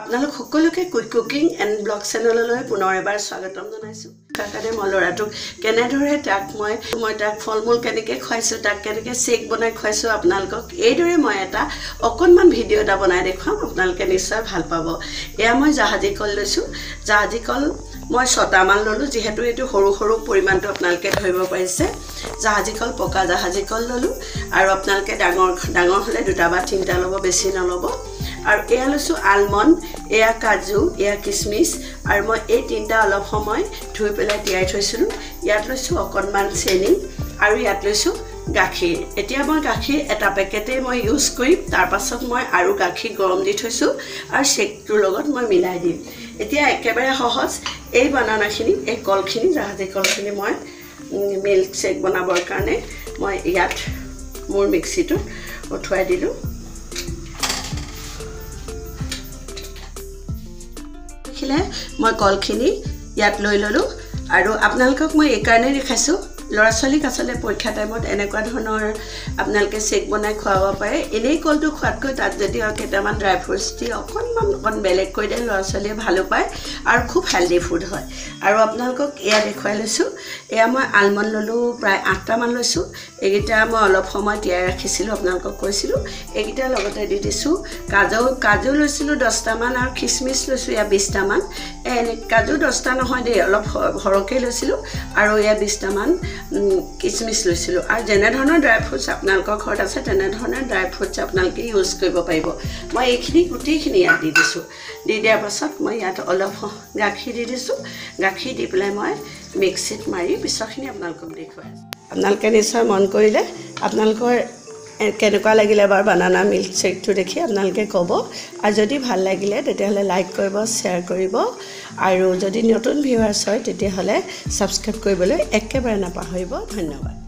আপোনালোক সকলোকে quick cooking and blog চেনেললৈ পুনৰ এবাৰ স্বাগতম জনাইছোঁ। কাৰণে মই ল'ৰাটোক কেনেদৰে মই তাক ফল মূল কেনেকৈ খুৱাইছোঁ, তাক কেনেকৈ চেক বনাই খুৱাইছোঁ আপোনালোকক এইদৰে মই এটা অকণমান ভিডিঅ' এটা বনাই দেখুৱাম। আপোনালোকে নিশ্চয় ভাল পাব। এয়া মই জাহাজী কল লৈছোঁ। জাহাজী কল মই 6টামান ল'লোঁ, যিহেতু এইটো সৰু সৰু পৰিমাণটো আপোনালোকে ধৰিব পাৰিছে। জাহাজী কল পকা জাহাজী কল ল'লোঁ আৰু আপোনালোকে ডাঙৰ হ'লে 2টা বা 3টা ল'ব, বেছি নল'ব। আৰু এয়া লৈছোঁ আলমণ্ড, এয়া কাজু, এয়া কিচমিচ আৰু মই এই 3টা অলপ সময় ধুই পেলাই তিয়াই থৈছিলোঁ। ইয়াত লৈছোঁ অকণমান চেনি আৰু ইয়াত লৈছোঁ গাখীৰ। এতিয়া মই গাখীৰ এটা পেকেটেই মই ইউজ কৰিম। তাৰপাছত মই আৰু গাখীৰ গৰম দি থৈছোঁ আৰু চেকটোৰ লগত মই মিলাই দিম। এতিয়া একেবাৰে সহজ এই বানানাখিনি, এই কলখিনি, জাহাজী কলখিনি মই মিল্ক চেক বনাবৰ কাৰণে মই ইয়াত মোৰ মিক্সিটোত উঠুৱাই দিলোঁ। মই কলখিনি ইয়াত লৈ ল'লোঁ আৰু আপোনালোকক মই এইকাৰণে দেখাইছোঁ, ল'ৰা ছোৱালীক আচলতে পৰীক্ষা টাইমত এনেকুৱা ধৰণৰ আপোনালোকে চেক বনাই খুৱাব পাৰে। এনেই কলটো খোৱাতকৈ তাত যদি কেইটামান ড্ৰাই ফ্ৰুটছ দি অকণ বেলেগ কৰি দিয়ে, ল'ৰা ছোৱালীয়ে ভালো পায় আৰু খুব হেল্ডি ফুড হয়। আৰু আপোনালোকক এয়া দেখুৱাই লৈছোঁ। এয়া মই আলমণ্ড ল'লোঁ, প্ৰায় 8টামান লৈছোঁ। এইকেইটা মই অলপ সময় তিয়াই ৰাখিছিলোঁ, আপোনালোকক কৈছিলোঁ। এইকেইটাৰ লগতে দি দিছোঁ কাজু লৈছিলোঁ 10টামান আৰু খিচমিচ লৈছোঁ এয়া 20টামান। কাজু 10টা নহয় দেই, অলপ সৰহকৈ লৈছিলোঁ আৰু এয়া 20টামান কিচমিচ লৈছিলোঁ। আৰু যেনেধৰণৰ ড্ৰাই ফ্ৰুটছ আপোনালোকৰ ঘৰত আছে তেনেধৰণৰ ড্ৰাই ফ্ৰুটছ আপোনালোকে ইউজ কৰিব পাৰিব। মই এইখিনি গোটেইখিনি ইয়াত দি দিছোঁ। দি দিয়াৰ পাছত মই ইয়াত অলপ গাখীৰ দি দিছোঁ। গাখীৰ দি পেলাই মই মিক্সিত মাৰি পিছৰখিনি আপোনালোকক দেখুৱাই আছোঁ। আপোনালোকে নিশ্চয় মন কৰিলে আপোনালোকৰ কেনেকুৱা লাগিলে বাৰু বানানা মিল্ক শ্বেকটো দেখি আপোনালোকে ক'ব। আৰু যদি ভাল লাগিলে তেতিয়াহ'লে লাইক কৰিব, শ্বেয়াৰ কৰিব আৰু যদি নতুন ভিউৱাৰ্ছ হয় তেতিয়াহ'লে ছাবস্ক্ৰাইব কৰিবলৈ একেবাৰে নাপাহৰিব। ধন্যবাদ।